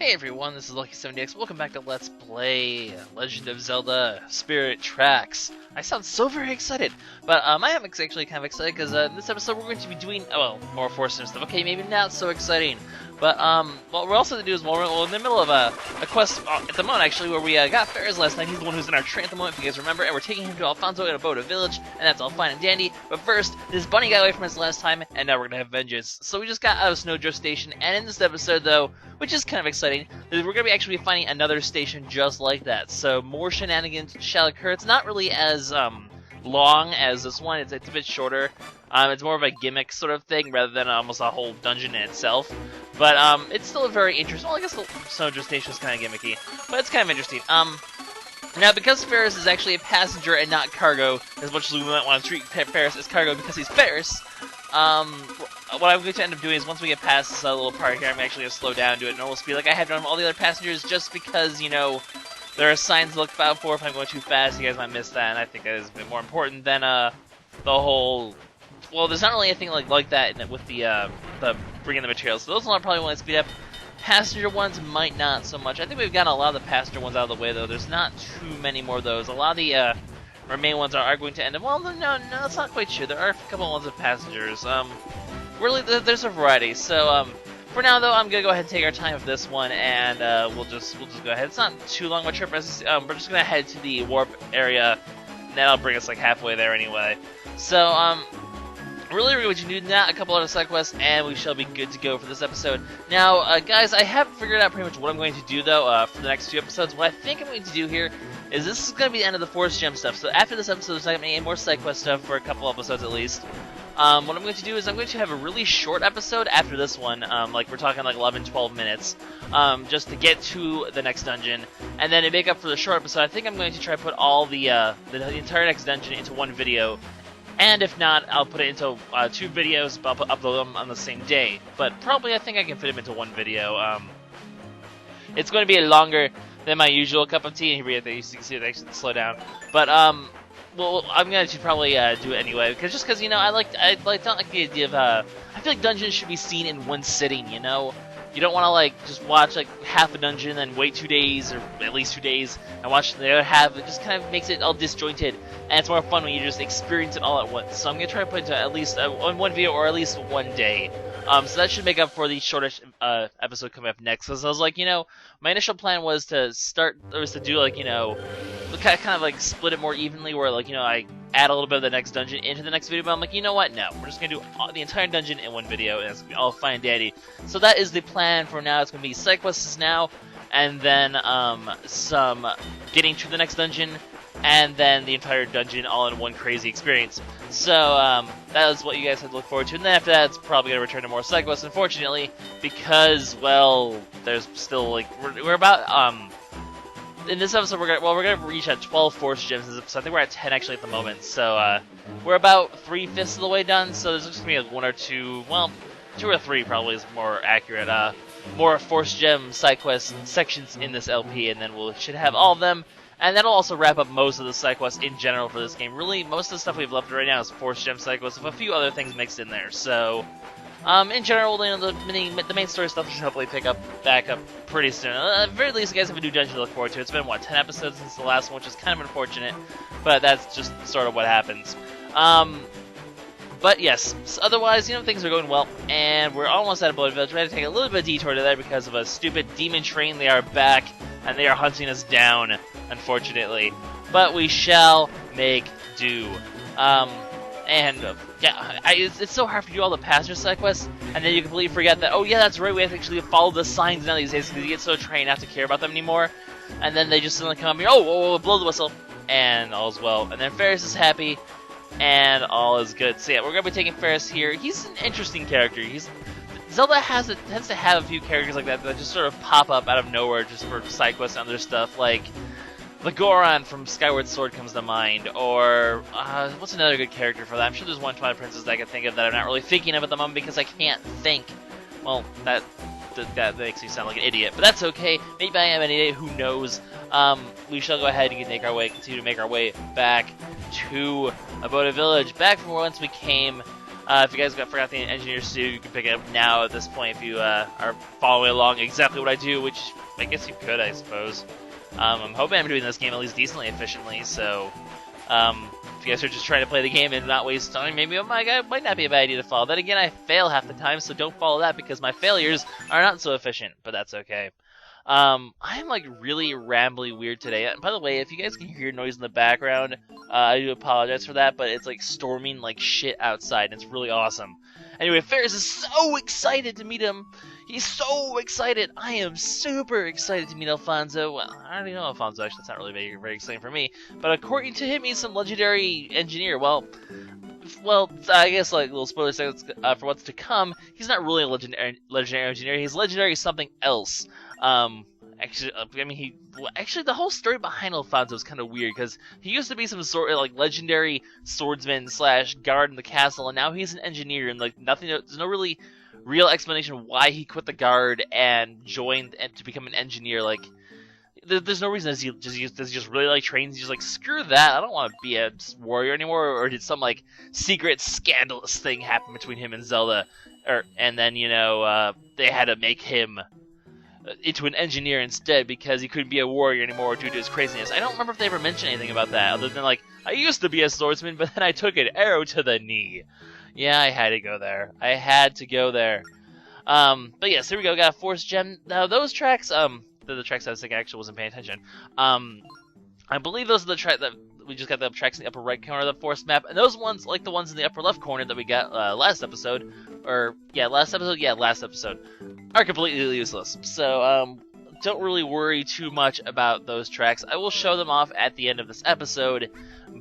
Hey everyone, this is LuckySevenDX. Welcome back to Let's Play Legend of Zelda Spirit Tracks. I sound so very excited, but I am actually kind of excited because in this episode we're going to be doing, more Force Sim stuff. Okay, maybe not so exciting, but what we're also going to do is we're in the middle of a quest at the moment, actually, where we got Ferris last night. He's the one who's in our train at the moment, if you guys remember, and we're taking him to Alfonso in a Boda village, and that's all fine and dandy. But first, this bunny got away from us last time, and now we're going to have vengeance. So we just got out of Snowdrift Station, and in this episode, though, which is kind of exciting, we're going to be actually finding another station just like that. So more shenanigans shall occur. It's not really as long as this one. It's a bit shorter. It's more of a gimmick sort of thing rather than almost a whole dungeon in itself. But it's still a very interesting. Well, I guess the Snowdrift Station is kind of gimmicky, but it's kind of interesting. Now, because Ferris is actually a passenger and not cargo, as much as we might want to treat Ferris as cargo because he's Ferris, what I'm going to end up doing is once we get past this little part here, I'm actually going to slow down, do it at normal speed like I have done with all the other passengers, just because, you know, there are signs to look out for if I'm going too fast. You guys might miss that, and I think that is a bit more important than the whole. Well, there's not really anything like that with the bringing the materials. So those ones probably want to speed up. Passenger ones might not so much. I think we've gotten a lot of the passenger ones out of the way, though. There's not too many more of those. A lot of the remaining ones are going to end up. Well, no, it's not quite true. There are a couple ones with passengers. Really, there's a variety. So, for now, though, I'm gonna go ahead and take our time with this one, and we'll just go ahead. It's not too long of a trip. We're just gonna head to the warp area, and that'll bring us like halfway there anyway. So, really, we're going to do that, a couple other side quests, and we shall be good to go for this episode. Now, guys, I have figured out pretty much what I'm going to do, though, for the next few episodes. What I think I'm going to do here is this is going to be the end of the Force Gem stuff. So after this episode, there's not going to be any more side quest stuff for a couple episodes at least. What I'm going to do is I'm going to have a really short episode after this one, like we're talking like 11, 12 minutes, just to get to the next dungeon. And then to make up for the short episode, I think I'm going to try to put all the entire next dungeon into one video. And if not, I'll put it into 2 videos, but I'll upload them on the same day. But probably I think I can fit them into one video. It's going to be longer than my usual cup of tea. Here we go, you can see it actually slow down. But well, I'm going to probably do it anyway, because you know I don't like the idea of I feel like dungeons should be seen in one sitting. You know, you don't want to like just watch like half a dungeon and then wait 2 days or at least 2 days and watch the other half. It just kind of makes it all disjointed, and it's more fun when you just experience it all at once. So I'm gonna try to put it into at least one video or at least one day. So that should make up for the shortish episode coming up next. Because I was like, you know, my initial plan was to do like, you know, kind of like split it more evenly, where like, you know, I add a little bit of the next dungeon into the next video. But I'm like, you know what? No, we're just gonna do the entire dungeon in one video, and it's gonna be all fine and dandy. So that is the plan for now. It's gonna be side quests now, and then some getting to the next dungeon, and then the entire dungeon all in one crazy experience. So that is what you guys had to look forward to. And then after that, it's probably going to return to more side quests, unfortunately, because, well, there's still, like, we're about, in this episode, we're going to reach at 12 Force Gems in this episode. I think we're at 10, actually, at the moment. So we're about 3/5 of the way done, so there's just going to be 1 or 2, well, 2 or 3 probably is more accurate, more Force Gem side quest sections in this LP, and then we should have all of them. And that'll also wrap up most of the side quests in general for this game. Really, most of the stuff we've left right now is Force Gem side quests with a few other things mixed in there. So, in general, you know, the main story stuff should hopefully back up pretty soon. At the very least, you guys have a new dungeon to look forward to. It's been, what, 10 episodes since the last one, which is kind of unfortunate, but that's just sort of what happens. But yes, otherwise, you know, things are going well, and we're almost at a Boda village. We had to take a little bit of detour to there because of a stupid demon train. They are back, and they are hunting us down, unfortunately. But we shall make do. It's so hard to do all the passenger side quests, and then you completely forget that, oh yeah, that's right, we have to actually follow the signs now these days, because you get so trained not to care about them anymore. And then they just suddenly come up here, oh, blow the whistle, and all's well. And then Ferris is happy, and all is good. So yeah, we're going to be taking Ferris here. He's an interesting character. Zelda tends to have a few characters like that just sort of pop up out of nowhere just for side quests and other stuff, like the Goron from Skyward Sword comes to mind, or what's another good character for that? I'm sure there's one Twilight Princess that I can think of that I'm not really thinking of at the moment because I can't think. Well, that makes me sound like an idiot, but that's okay. Maybe I am an idiot, who knows. We shall go ahead and continue to make our way back to Boda Village, back from whence we came. If you guys forgot the engineers too, you can pick it up now at this point if you are following along exactly what I do, which I guess you could, I suppose. I'm hoping I'm doing this game at least decently efficiently, so if you guys are just trying to play the game and not waste time, maybe it might not be a bad idea to follow. Then again, I fail half the time, so don't follow that because my failures are not so efficient, but that's okay. I'm like really rambly weird today. And by the way, if you guys can hear noise in the background, I do apologize for that, but it's like storming like shit outside, and it's really awesome. Anyway, Ferris is so excited to meet him. He's so excited. I am super excited to meet Alfonso. Well, I already know Alfonso, actually. That's not really very, very exciting for me. But according to him, he's some legendary engineer. Well, I guess like little spoilers for what's to come. He's not really a legendary engineer. He's legendary something else. Actually, I mean, actually the whole story behind Alfonso is kind of weird because he used to be some sort of like legendary swordsman / guard in the castle, and now he's an engineer, and like there's no really real explanation why he quit the guard and joined and to become an engineer. Like, there's no reason. Does he just really like trains? He's just like, screw that, I don't want to be a warrior anymore. Or did some like secret scandalous thing happen between him and Zelda, and then they had to make him into an engineer instead because he couldn't be a warrior anymore due to his craziness. I don't remember if they ever mentioned anything about that other than like, I used to be a swordsman, but then I took an arrow to the knee. Yeah, I had to go there. But yes, here we go. Got a force gem. Now those tracks, the tracks I was thinking I actually wasn't paying attention. I believe those are the tracks that we just got the tracks in the upper right corner of the force map, and those ones, like the ones in the upper left corner that we got last episode, are completely useless. So don't really worry too much about those tracks. I will show them off at the end of this episode,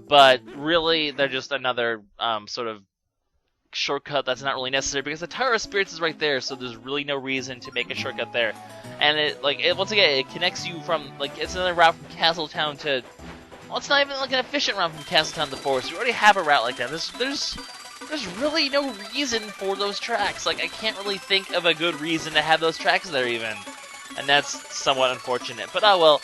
but really they're just another sort of shortcut that's not really necessary because the Tower of Spirits is right there, so there's really no reason to make a shortcut there. And once again, it connects you from, like, it's another route from Castletown to, well, it's not even like an efficient route from Castletown to the Forest. You already have a route like that. There's really no reason for those tracks. Like, I can't really think of a good reason to have those tracks there even. And that's somewhat unfortunate. But oh well.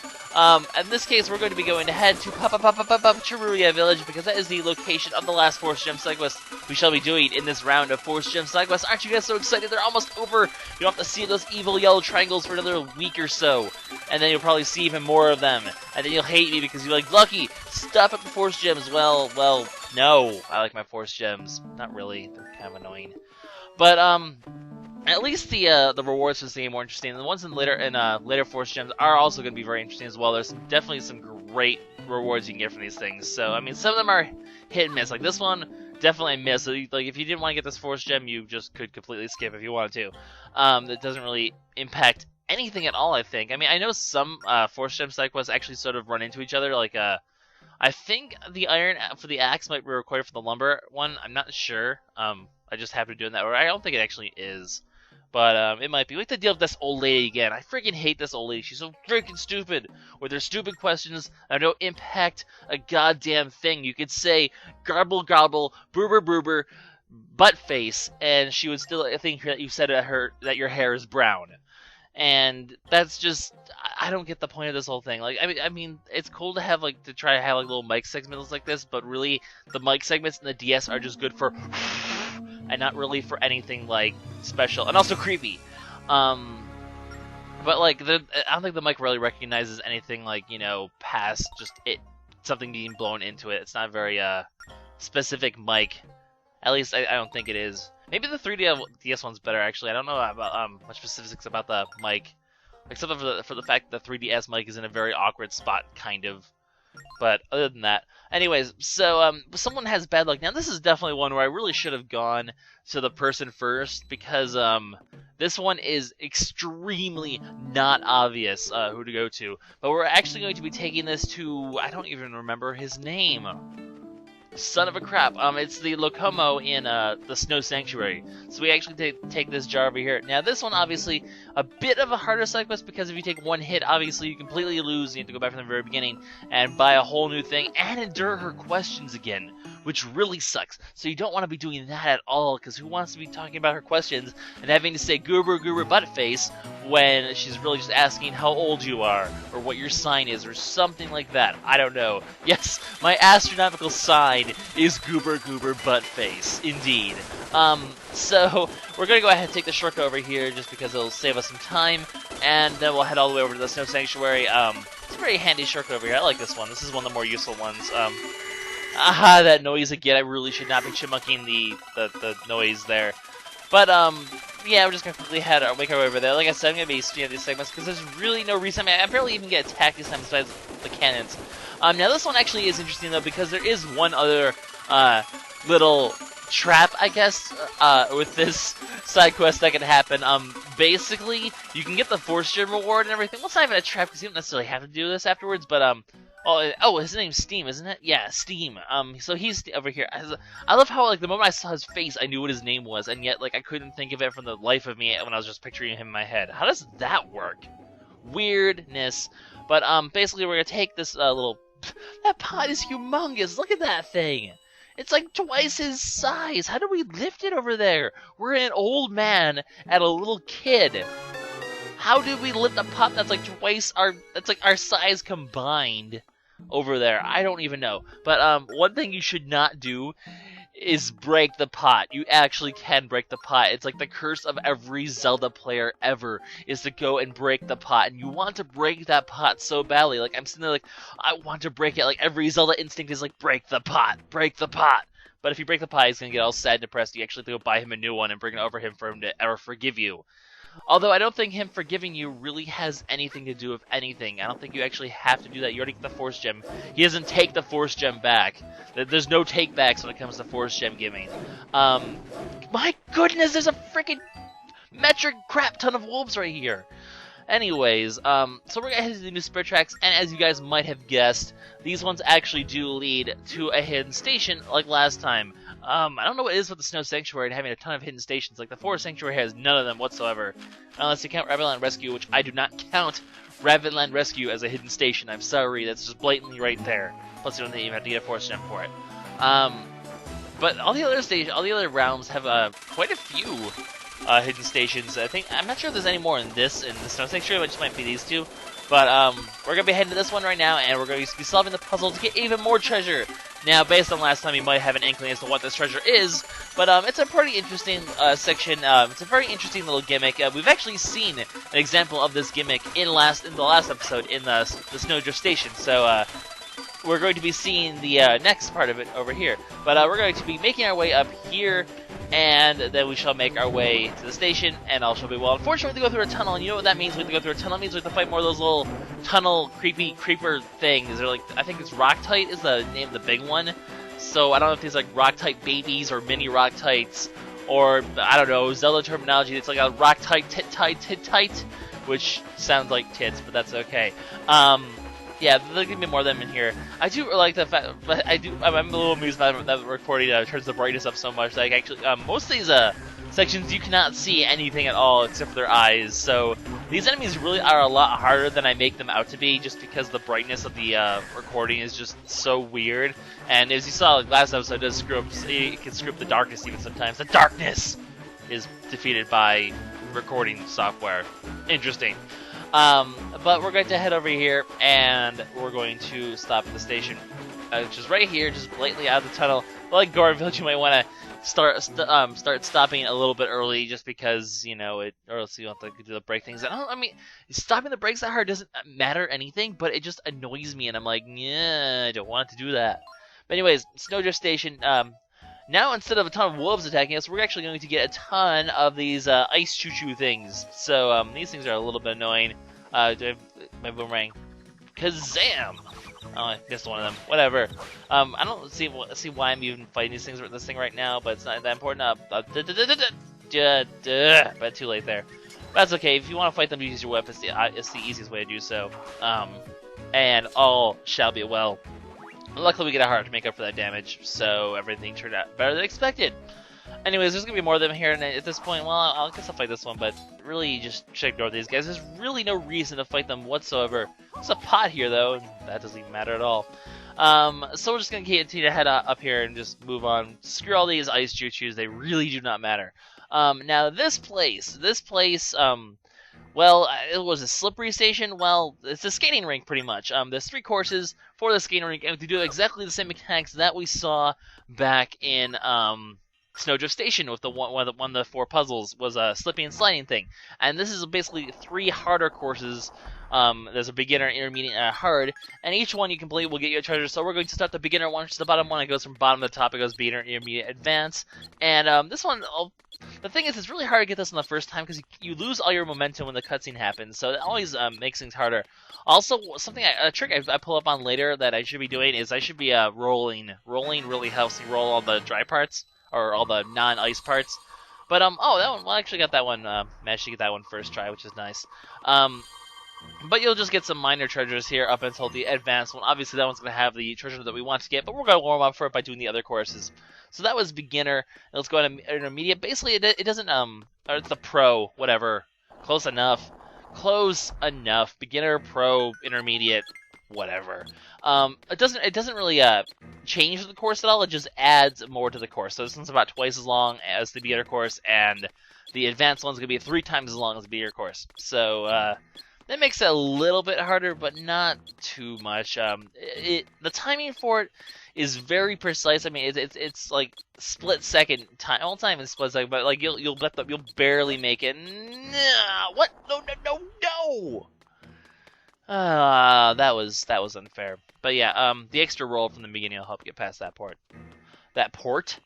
In this case, we're going to be going ahead to Chiruya Village because that is the location of the last Force Gem side quest we shall be doing in this round of Force Gem side quests. Aren't you guys so excited? They're almost over. You don't have to see those evil yellow triangles for another week or so. And then you'll probably see even more of them. And then you'll hate me because you're like, Lucky, stop at the Force Gems. Well, no. I like my Force Gems. Not really. They're kind of annoying. But, at least the rewards for this game are more interesting. The ones in later Force Gems are also going to be very interesting as well. There's definitely some great rewards you can get from these things. So, I mean, some of them are hit and miss. Like, this one, definitely a miss. So, like, if you didn't want to get this Force Gem, you just could completely skip if you wanted to. That doesn't really impact anything at all, I think. I mean, I know some Force Gem side quests actually sort of run into each other. Like, I think the iron for the axe might be required for the lumber one. I'm not sure. I just happened to do that. Or I don't think it actually is. But it might be. Like the deal with this old lady again. I freaking hate this old lady. She's so freaking stupid. With her stupid questions that don't impact a goddamn thing. You could say, garble, gobble, broober, broober, butt face, and she would still think that you said that your hair is brown. And that's just, I don't get the point of this whole thing. Like, I mean, it's cool to have, like, to try to have, like, little mic segments like this, but really, the mic segments in the DS are just good for, and not really for anything, like, special. And also creepy. But, like, I don't think the mic really recognizes anything, like, past just something being blown into it. It's not a very, specific mic. At least, I don't think it is. Maybe the 3DS one's better, actually. I don't know about much specifics about the mic, except for the fact that the 3DS mic is in a very awkward spot, kind of. But other than that, anyways, so someone has bad luck. Now this is definitely one where I really should have gone to the person first because this one is extremely not obvious who to go to. But we're actually going to be taking this to, I don't even remember his name. Son of a crap. It's the Locomo in the Snow Sanctuary. So we actually take this jar over here. Now this one, obviously, a bit of a harder side quest because if you take one hit, obviously you completely lose. You have to go back from the very beginning and buy a whole new thing and endure her questions again, which really sucks. So you don't want to be doing that at all, because who wants to be talking about her questions and having to say goober goober butt face when she's really just asking how old you are, or what your sign is, or something like that. I don't know. Yes, my astronomical sign is goober goober butt face, indeed. So we're gonna go ahead and take the shortcut over here just because it'll save us some time, and then we'll head all the way over to the Snow Sanctuary. It's a very handy shortcut over here. I like this one. This is one of the more useful ones. Aha, that noise again. I really should not be chipmunking the noise there. But, yeah, we're just gonna quickly make our way over there. Like I said, I'm gonna be streaming these segments because there's really no reason. I barely even get attacked this time besides the cannons. Now this one actually is interesting though, because there is one other, little trap, I guess, with this side quest that can happen. Basically, you can get the Force Gem reward and everything. Well, it's not even a trap because you don't necessarily have to do this afterwards, but, oh, his name's Steam, isn't it? Yeah, Steam. So he's over here. I love how, like, the moment I saw his face, I knew what his name was, and yet, like, I couldn't think of it from the life of me when I was just picturing him in my head. How does that work? Weirdness. But, basically, we're gonna take this, little... That pot is humongous! Look at that thing! It's like twice his size! How do we lift it over there? We're an old man and a little kid. How did we lift a pot that's like twice that's like our size combined over there? I don't even know. But one thing you should not do is break the pot. You actually can break the pot. It's like the curse of every Zelda player ever, is to go and break the pot. And you want to break that pot so badly. Like, I'm sitting there like, I want to break it. Like, every Zelda instinct is like, break the pot, break the pot. But if you break the pot, he's going to get all sad and depressed. You actually have to go buy him a new one and bring it over for him to ever forgive you. Although I don't think him forgiving you really has anything to do with anything. I don't think you actually have to do that. You already get the Force Gem. He doesn't take the Force Gem back. There's no take-backs when it comes to Force Gem giving. My goodness, there's a freaking metric crap ton of wolves right here. Anyways, so we're going to head to the new Spirit Tracks, and as you guys might have guessed, these ones actually do lead to a hidden station like last time. I don't know what it is with the Snow Sanctuary and having a ton of hidden stations. Like, the Forest Sanctuary has none of them whatsoever. Unless you count Ravenland Rescue, which I do not count Ravenland Rescue as a hidden station. I'm sorry, that's just blatantly right there. Plus, you don't even have to get a Force Gem for it. But all the other realms have quite a few hidden stations. I'm not sure if there's any more in the Snow Sanctuary, but it just might be these two. But we're going to be heading to this one right now, and we're going to be solving the puzzle to get even more treasure. Now, based on last time, you might have an inkling as to what this treasure is, but it's a pretty interesting section. It's a very interesting little gimmick. We've actually seen an example of this gimmick in the last episode in the Snowdrift Station, so we're going to be seeing the next part of it over here. But we're going to be making our way up here, and then we shall make our way to the station, and all shall be well. Unfortunately, we have to go through a tunnel, and you know what that means? We have to go through a tunnel. It means we have to fight more of those little tunnel creepy creeper things. They're like, I think it's Roctite is the name of the big one. So I don't know if these are like Roctite babies or mini Roctites, or I don't know, Zelda terminology. It's like a Roctite tit-tite, which sounds like tits, but that's okay. Yeah, there's gonna be more of them in here. I do like the fact, but I'm a little amused by that recording turns the brightness up so much. Like, actually, most of these sections you cannot see anything at all except for their eyes. So these enemies really are a lot harder than I make them out to be, just because the brightness of the recording is just so weird. And as you saw, like, last episode, it can screw up the darkness even sometimes. The darkness is defeated by recording software. Interesting. But we're going to head over here, and we're going to stop at the station, which is right here, just blatantly out of the tunnel. But like Goron Village, you might want to start stopping a little bit early, just because, you know, or else you have to do the brake things. I mean, stopping the brakes that hard doesn't matter anything, but it just annoys me, and I'm like, yeah, I don't want to do that. But anyways, Snowdrift Station. Now, instead of a ton of wolves attacking us, we're actually going to get a ton of these ice choo-choo things. So these things are a little bit annoying. My boomerang. Kazam! Oh, I missed one of them. Whatever. I don't see why I'm even fighting these things with this thing right now, but it's not that important. But too late there. But that's okay. If you want to fight them, use your whip. It's the easiest way to do so. And all shall be well. Luckily, we get a heart to make up for that damage, so everything turned out better than expected. Anyways, there's going to be more of them here, and at this point, well, I guess I'll fight this one, but really just should ignore these guys. There's really no reason to fight them whatsoever. There's a pot here, though, and that doesn't even matter at all. So we're just gonna continue to head up here and just move on. Screw all these ice choo-choos; they really do not matter. Now this place, well, it was a slippery station. Well, it's a skating rink pretty much. There's 3 courses for the skating rink, and we do exactly the same mechanics that we saw back in Snowdrift Station with the one of the 4 puzzles was a slipping and sliding thing. And this is basically 3 harder courses. There's a beginner, intermediate, and a hard, and each one you complete will get you a treasure. So we're going to start the beginner one, which is the bottom one. It goes from bottom to top. It goes beginner, intermediate, advanced. And this one, the thing is, it's really hard to get this on the first time because you lose all your momentum when the cutscene happens. So it always makes things harder. Also, a trick I pull up on later that I should be doing is I should be rolling. Rolling really helps you roll all the dry parts or all the non-ice parts. But that one, well, I actually got that one. Managed to get that one first try, which is nice. But you'll just get some minor treasures here up until the advanced one. Obviously, that one's going to have the treasure that we want to get, but we're going to warm up for it by doing the other courses. So that was beginner. Let's go to intermediate. Basically, it doesn't, or it's the pro, whatever. Close enough. Close enough. Beginner, pro, intermediate, whatever. It doesn't really change the course at all. It just adds more to the course. So this one's about twice as long as the beginner course, and the advanced one's going to be 3 times as long as the beginner course. So, that makes it a little bit harder, but not too much. The timing for it is very precise. I mean, it's like split second time. Well, it's not even split second, but like you'll barely make it. Nah, what? No! That was unfair. But yeah, the extra roll from the beginning will help get past that part. That part.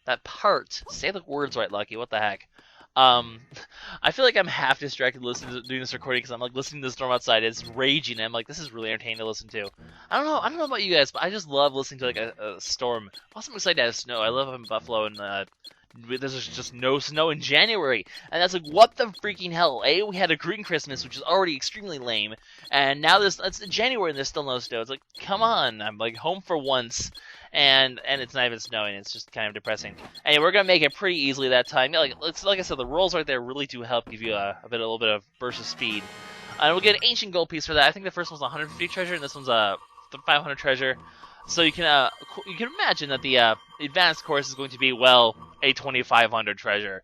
Say the words right, Lucky. What the heck? I feel like I'm half distracted doing this recording because I'm like listening to the storm outside. It's raging. And I'm like, this is really entertaining to listen to. I don't know about you guys, but I just love listening to like a storm. Also, I'm excited to have snow. I live in Buffalo, and there's just no snow in January, and that's like, what the freaking hell? We had a green Christmas, which is already extremely lame, and now it's January and there's still no snow. It's like, come on, I'm like home for once. And it's not even snowing. It's just kind of depressing. Anyway, we're gonna make it pretty easily that time. Yeah, like I said, the rolls right there really do help give you a little bit of burst of speed. And we'll get an ancient gold piece for that. I think the first one's 150 treasure, and this one's 500 treasure. So you can imagine that the advanced course is going to be, well, a 2500 treasure.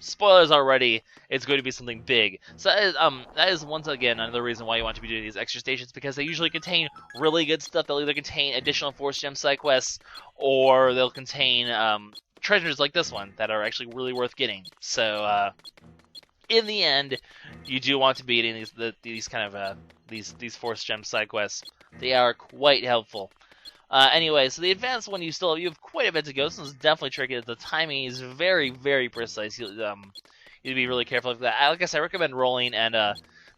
Spoilers already, it's going to be something big. So that is once again another reason why you want to be doing these extra stations, because they usually contain really good stuff. They'll either contain additional Force Gem side quests, or they'll contain treasures like this one that are actually really worth getting. So in the end, you do want to be getting these Force Gem side quests. They are quite helpful. Anyway, so the advanced one, you have quite a bit to go. This one's definitely tricky. The timing is very, very precise. You'll be really careful of that. Like I said, I recommend rolling, and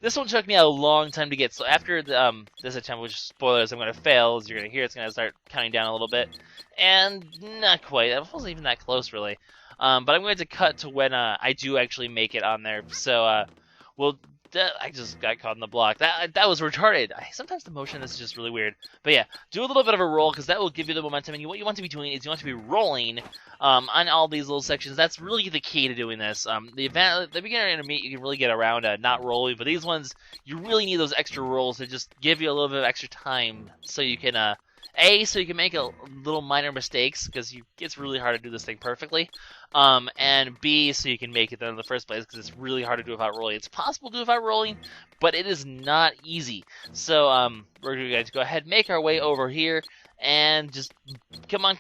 this one took me a long time to get. So after this attempt, which spoilers, I'm going to fail, as you're going to hear, it's going to start counting down a little bit, and not quite. I wasn't even that close, really. But I'm going to cut to when I do actually make it on there. So I just got caught in the block. That was retarded. Sometimes the motion is just really weird. But yeah, do a little bit of a roll, because that will give you the momentum. And what you want to be doing is you want to be rolling on all these little sections. That's really the key to doing this. The beginner and intermediate, you can really get around not rolling. But these ones, you really need those extra rolls to just give you a little bit of extra time, so you can so you can make a little minor mistakes, because it's really hard to do this thing perfectly. And B, so you can make it there in the first place, because it's really hard to do without rolling. It's possible to do without rolling, but it is not easy. So, we're going to go ahead and make our way over here, and just, come on.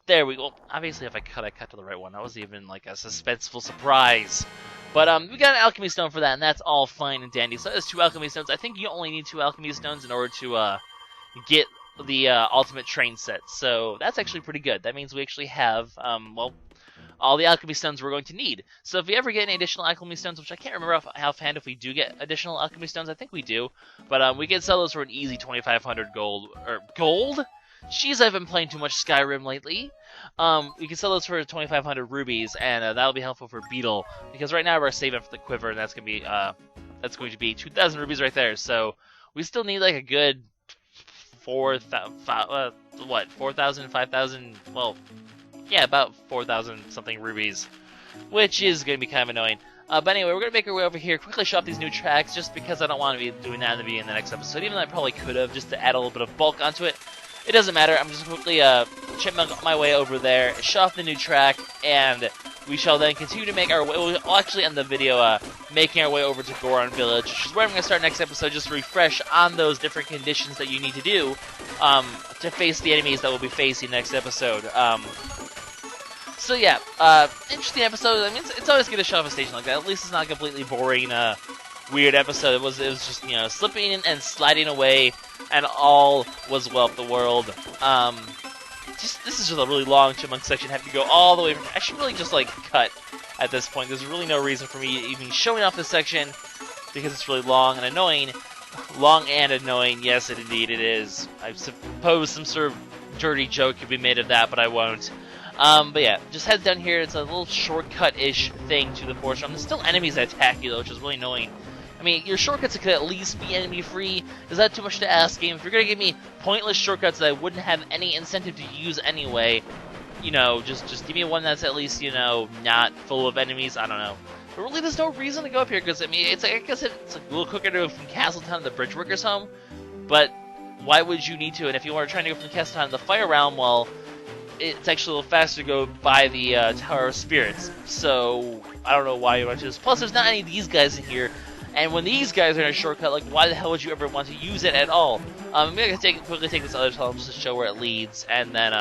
There we go. Obviously, if I cut to the right one. That was even like a suspenseful surprise. But, we got an alchemy stone for that, and that's all fine and dandy. So there's 2 alchemy stones. I think you only need 2 alchemy stones in order to, get the ultimate train set. So that's actually pretty good. That means we actually have all the alchemy stones we're going to need. So if we ever get any additional alchemy stones, which I can't remember offhand if we do get additional alchemy stones, I think we do, but we can sell those for an easy 2,500 gold. Gold? Jeez, I've been playing too much Skyrim lately. We can sell those for 2,500 rubies, and that'll be helpful for Beetle, because right now we're saving for the quiver, and that's going to be 2,000 rubies right there. So we still need like a good 4,000, 5,000, well, yeah, about 4,000 something rubies, which is going to be kind of annoying. But anyway, we're going to make our way over here, quickly show off these new tracks, just because I don't want to be doing that in the next episode, even though I probably could have, just to add a little bit of bulk onto it. it doesn't matter. I'm just quickly chipmunk my way over there, show off the new track, and we shall then continue to make our way. We'll actually end the video making our way over to Goron Village, which is where I'm going to start next episode, just to refresh on those different conditions that you need to do to face the enemies that we'll be facing next episode. So yeah, interesting episode. I mean, it's always good to show off a station like that. At least it's not a completely boring, weird episode. It was just, you know, slipping and sliding away, and all was well with the world. This is just a really long chipmunk section. Having to go all the way from. I should really just like cut at this point. There's really no reason for me even showing off this section because it's really long and annoying. Long and annoying. Yes, indeed it is. I suppose some sort of dirty joke could be made of that, but I won't. But yeah, just head down here. It's a little shortcut-ish thing to the forest realm. There's still enemies that attack you though, which is really annoying. I mean, your shortcuts could at least be enemy-free. Is that too much to ask, game? If you're gonna give me pointless shortcuts that I wouldn't have any incentive to use anyway, you know, just give me one that's at least, you know, not full of enemies. I don't know. But really, there's no reason to go up here, because, I mean, I guess it's a little quicker to go from Castletown to the Bridge Workers' home, but why would you need to? And if you are trying to go from Castletown to the Fire Realm, well, it's actually a little faster to go by the Tower of Spirits. So, I don't know why you want to do this. Plus, there's not any of these guys in here. And when these guys are in a shortcut, like, why the hell would you ever want to use it at all? I'm going to quickly take this other tunnel just to show where it leads, and then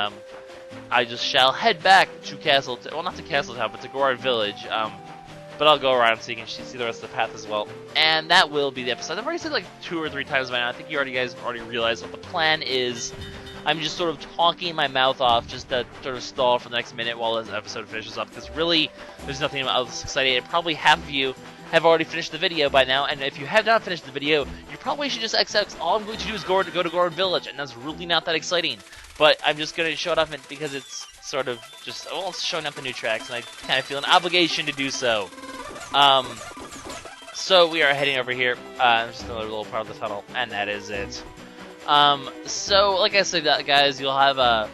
I just shall head back to Castletown. Well, not to Castletown, but to Goron Village. But I'll go around so you can see the rest of the path as well. And that will be the episode. I've already said like 2 or 3 times by now. I think you guys already realized what the plan is. I'm just sort of talking my mouth off just to sort of stall for the next minute while this episode finishes up. Because really, there's nothing else exciting. And probably half of you have already finished the video by now, and if you have not finished the video, you probably should just exit. All I'm going to do is go to Goron Village, and that's really not that exciting. But I'm just going to show it off because it's sort of just, well, it's showing up the new tracks, and I kind of feel an obligation to do so. So we are heading over here. Just another little part of the tunnel, and that is it. So, like I said, guys, you'll have a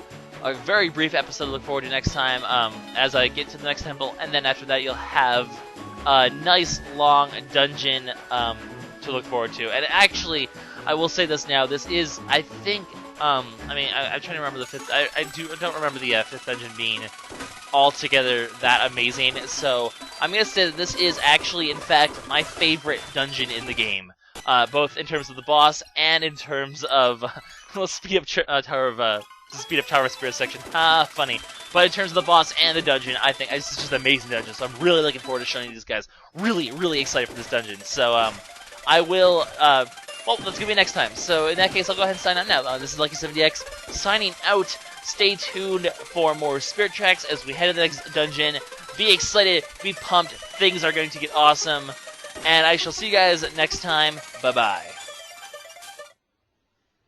very brief episode to look forward to next time as I get to the next temple, and then after that you'll have a nice long dungeon to look forward to. And actually, I will say this now, this is, I think, I mean, I'm trying to remember the fifth, I don't remember the fifth dungeon being altogether that amazing, so I'm going to say that this is actually, in fact, my favorite dungeon in the game. Both in terms of the boss and in terms of speed up Tower of Spirit section. Funny. But in terms of the boss and the dungeon, I think this is just an amazing dungeon. So I'm really looking forward to showing you these guys. Really, really excited for this dungeon. So I will. Well, that's gonna be next time. So in that case, I'll go ahead and sign out now. This is LuckySevenDX signing out. Stay tuned for more Spirit Tracks as we head to the next dungeon. Be excited. Be pumped. Things are going to get awesome. And I shall see you guys next time. Bye-bye.